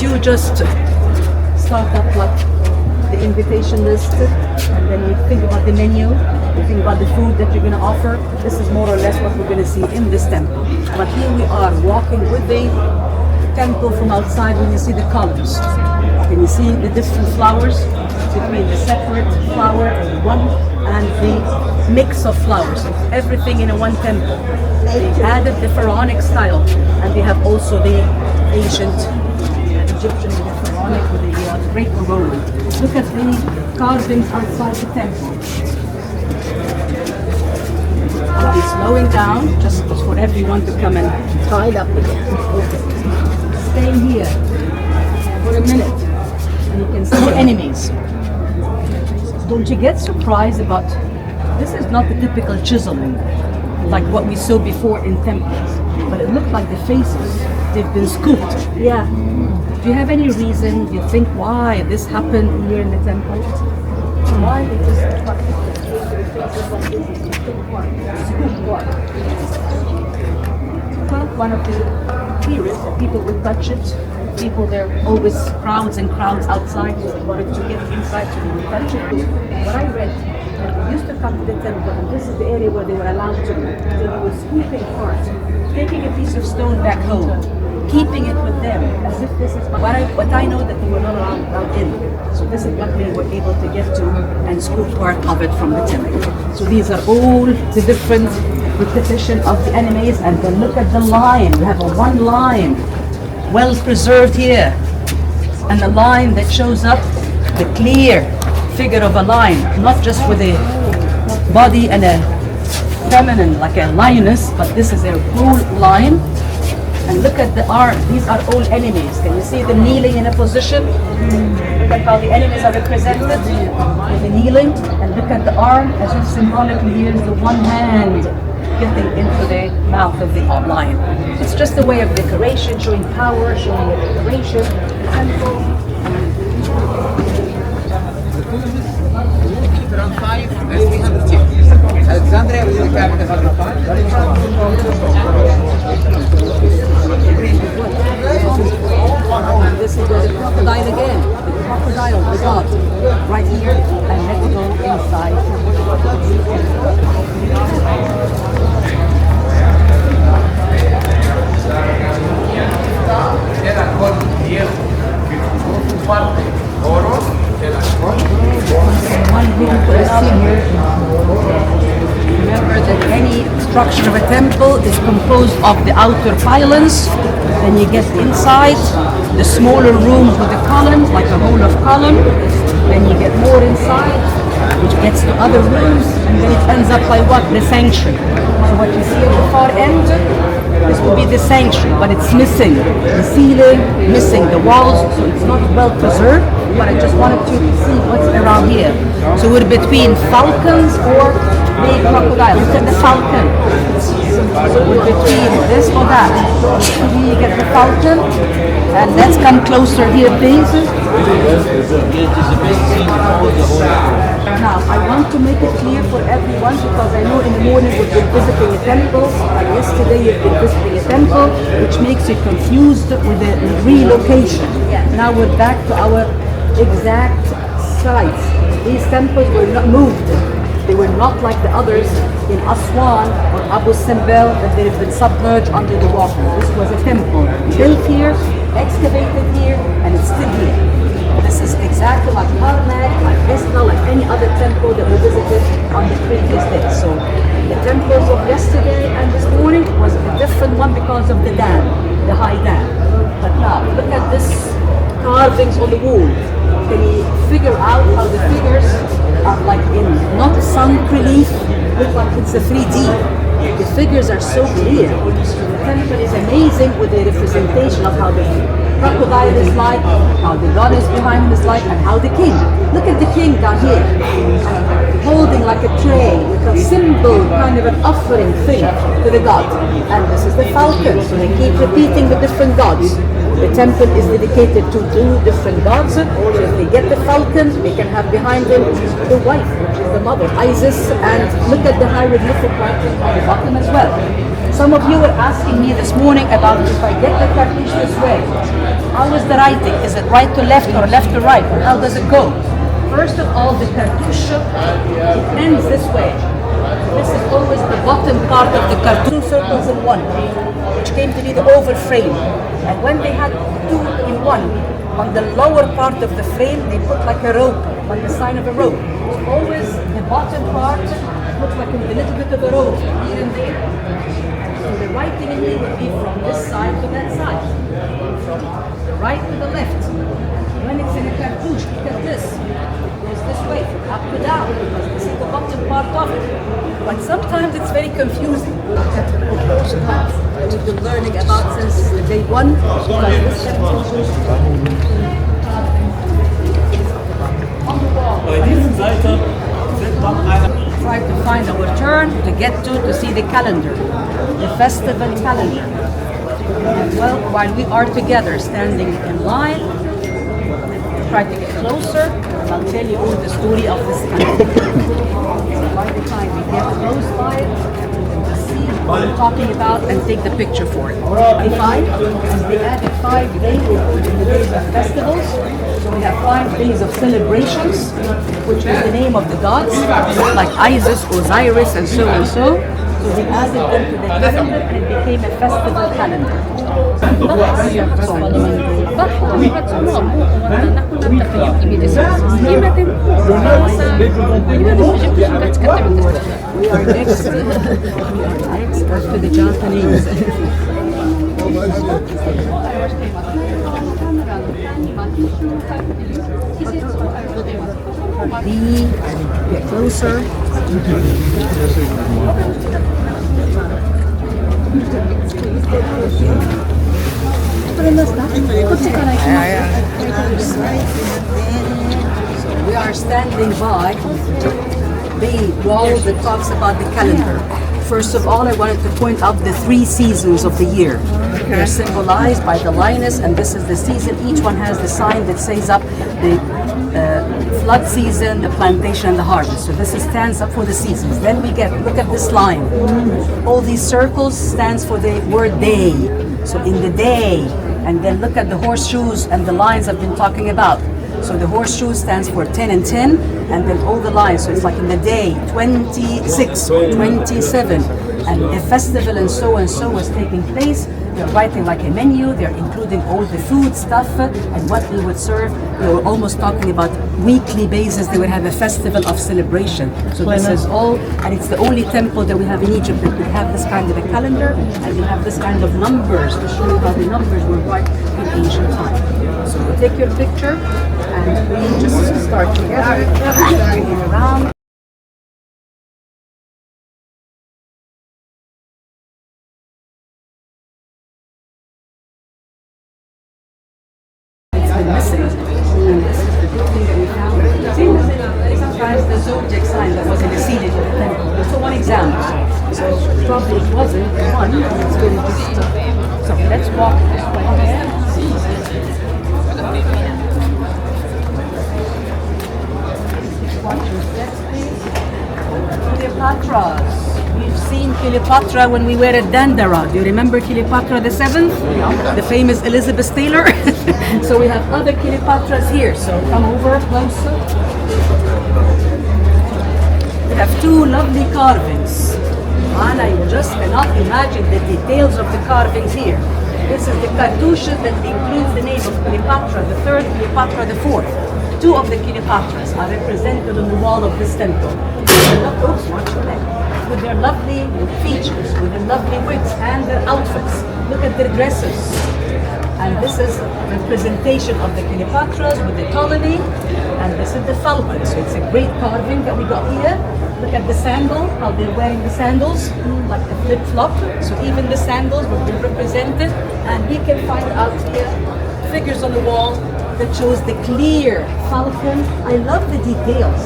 You just start up like the invitation list, and then you think about the menu, you think about the food that you're going to offer. This is more or less what we're going to see in this temple. But here we are walking with the temple from outside. When you see the colors, can you see the different flowers between the separate flower and one and the mix of flowers? It's everything in a one temple. They added the pharaonic style, and they have also the ancient Egyptian and the pharaonic with the Greco-Roman. Look at the carvings outside the temple. I'll be slowing down just for everyone to come and tie it up again. Stay here for a minute and you can see enemies. Don't you get surprised about, this is not the typical chiseling like what we saw before in temples, but it looked like the faces, they've been scooped. Yeah. Do you have any reason, you think why this happened here in the temple? Why they just one of the theories that people would touch it. People, there are always crowds and crowds outside. In order to get inside, so they would touch it. What I read, that they used to come to the temple, and this is the area where they were allowed to. So they were scooping parts, taking a piece of stone back home, keeping it with them, as if this is what I know that they were not allowed in. So this is what we were able to get to and scoop part of it from the temple. So these are all the different repetition of the enemies, and then look at the line. We have a one line, well preserved here, and a line that shows up the clear figure of a lion, not just with a body and a feminine like a lioness, but this is a whole lion. And look at the arm, these are all enemies. Can you see them kneeling in a position? Look at how the enemies are represented with the kneeling, and look at the arm as if symbolically here's the one hand getting into the mouth of the lion. It's just a way of decoration, showing power, showing a decoration. The temple. Around 5 and 300 Alexandria was the capital of This is the crocodile again. The crocodile, the god, right here, and let's go inside. One thing to see here, remember that any structure of a temple is composed of the outer pylons. Then you get inside the smaller rooms with the columns, like a hall of column. Then you get more inside, which gets to other rooms, and then it ends up by what? The sanctuary. So what you see at the far end, this will be the sanctuary, but it's missing the ceiling, missing the walls, so it's not well preserved. But I just wanted to see what's around here. So we're between falcons or the crocodile. Look at the falcon. So we're between this or that. So here you get the falcon, and let's come closer here, please. Now, I want to make it clear for everyone, because I know in the morning we've been visiting a temple, and yesterday you've been visiting a temple, which makes you confused with the relocation. Now we're back to our exact sites. These temples were not moved. They were not like the others in Aswan or Abu Simbel, that they have been submerged under the water. This was a temple built here, excavated here, and it's still here. This is exactly like Karnak, like Esna, like any other temple that we visited on the previous day. So the temples of yesterday and this morning was a different one because of the dam, the high dam. But now, look at this carvings on the wall. Can you figure out how the figures are like in not sun relief, look like figures are so clear. The temple is amazing with the representation of how the crocodile is like, how the god is behind him is like, and how the king. Look at the king down here, holding like a tray with a symbol, kind of an offering thing to the god. And this is the falcon, so they keep repeating the different gods. The temple is dedicated to 2 different gods. So if they get the falcon, they can have behind them the wife, which is the mother, Isis, and look at the hieroglyphic writing on the bottom as well. Some of you were asking me this morning about if I get the cartouche this way, how is the writing? Is it right to left or left to right? Or how does it go? First of all, the cartouche ends this way. This is always the bottom part of the cartouche, 2 circles in one, which came to be the oval frame. And when they had 2 in 1, on the lower part of the frame, they put like a rope, like the sign of a rope. So always the bottom part looks like a little bit of a rope here and there. So the writing in here would be from this side to that side, from the right to the left. When it's in a cartouche, look at this. It goes this way, from up to down, because this is the bottom part of it. But sometimes it's very confusing. We've been learning about since day 1. Try to find our turn to get to see the calendar, the festival calendar. Well, while we are together standing in line, try to get closer, and I'll tell you all the story of this calendar. So by the time we get close by it, see what I'm talking about and take the picture for it. The 5, and they added 5 days in the days of festivals. So we have 5 days of celebrations, which is the name of the gods, like Isis, Osiris, and so and so. So we added them to the calendar and it became a festival calendar. We are next to the Japanese. Get closer. We are standing by the wall that talks about the calendar. First of all, I wanted to point out the 3 seasons of the year. They're symbolized by the lioness, and this is the season. Each one has the sign that says up the flood season, the plantation, and the harvest. So this stands up for the seasons. Then we look at this line. All these circles stands for the word day. So in the day, and then look at the horseshoes and the lines I've been talking about. So the horseshoe stands for 10 and 10, and then all the lines. So it's like in the day, 26 or 27, and a festival and so was taking place. They're writing like a menu. They're including all the food stuff and what we would serve. We were almost talking about weekly basis. They would have a festival of celebration. So this is all, and it's the only temple that we have in Egypt that we have this kind of a calendar, and we have this kind of numbers to show you how the numbers were right in ancient time. So we'll take your picture, and we just start together, moving around. Missing. And this is the building that we found. Sometimes the zodiac sign that was in the ceiling of the temple. So one example. So probably it wasn't one. It's going to just. So let's walk this way again. Watch your steps, please. Cleopatras. We've seen Cleopatra when we were at Dandara. Do you remember Cleopatra the 7th? The famous Elizabeth Taylor? So we have other Cleopatras here. So come over closer. We have 2 lovely carvings. And I just cannot imagine the details of the carvings here. This is the cartouche that includes the name of Cleopatra the 3rd, Cleopatra the 4th. 2 of the Cleopatras are represented on the wall of this temple. Oops, watch your leg. With their lovely features, with their lovely wigs and their outfits. Look at their dresses. And this is a representation of the Cleopatras with the Ptolemy, and this is the falcon. So it's a great carving that we got here. Look at the sandal, how they're wearing the sandals, like a flip-flop. So even the sandals will be represented. And he can find out here figures on the wall that shows the clear falcon. I love the details.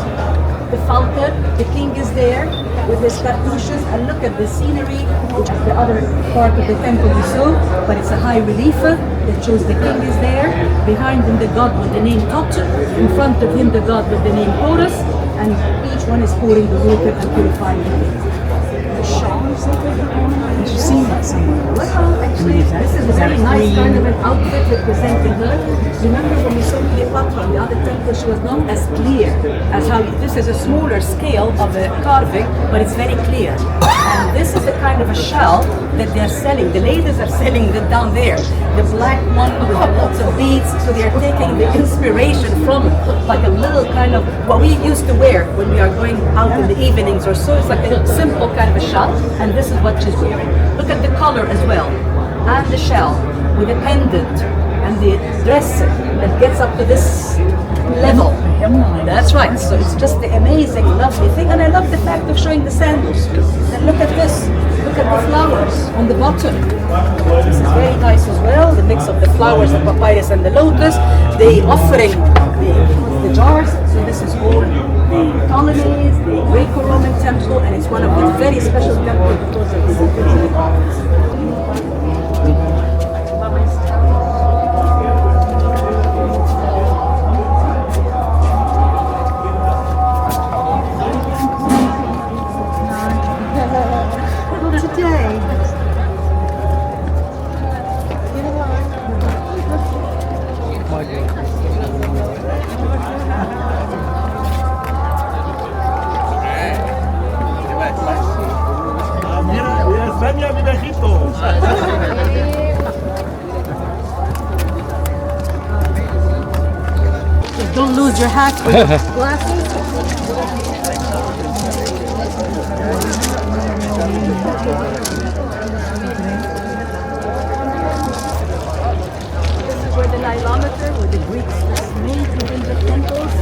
The falcon, the king is there with his cartouches, and look at the scenery, which is the other part of the temple we saw, but it's a high relief that shows the king is there, behind him the god with the name Tot, in front of him the god with the name Horus, and each one is pouring the water and purifying the king. The shawls that they have on, have you seen that somewhere? Well, actually, this is a very nice kind of an outfit representing her. Remember when we saw Cleopatra in the other temple, she was not as clear as how this is a smaller scale of a carving, but it's very clear. And this is the kind of a shell that they're selling. The ladies are selling it down there. The black one with lots of beads. So they are taking the inspiration from like a little kind of what we used to wear when we are going out in the evenings or so. It's like a simple kind of a shell, and this is what she's wearing. Look at the color as well, and the shell with a pendant, and the dress that gets up to this level. That's right. So it's just the amazing, lovely thing, and I love the fact of showing the sandals. And look at this. Look at the flowers on the bottom. This is very nice as well. The mix of the flowers, the papyrus, and the lotus. The offering, the jars. So this is all the Ptolemies, the Greco-Roman temple, and it's one of the very special temples because of the secrets in the Don't lose your hat or your glasses. This is where the Nilometer, where the Greeks made within the temples.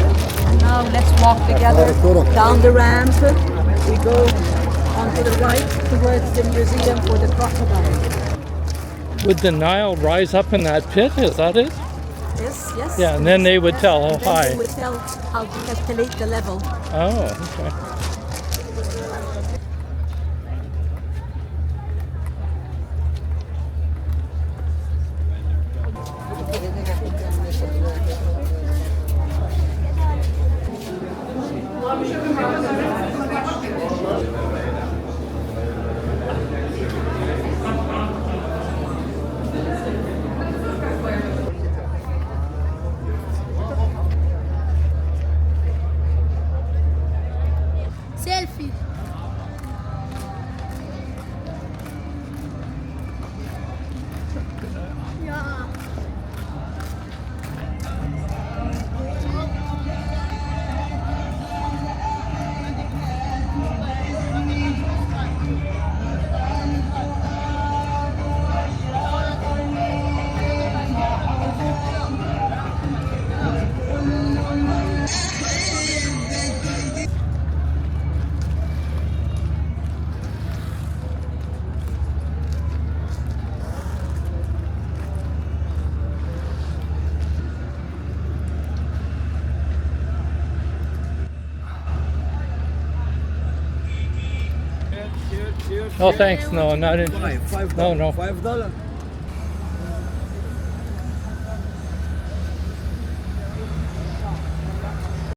And now let's walk together down the ramp. We go on to the right towards the museum for the crocodile. Would the Nile rise up in that pit? Is that it? Yes, yes. Yeah, and then they would tell how high. They would tell how to calculate the level. Oh, okay. Selfie. Yeah. Oh, thanks. No, not in. $5. No, no. $5.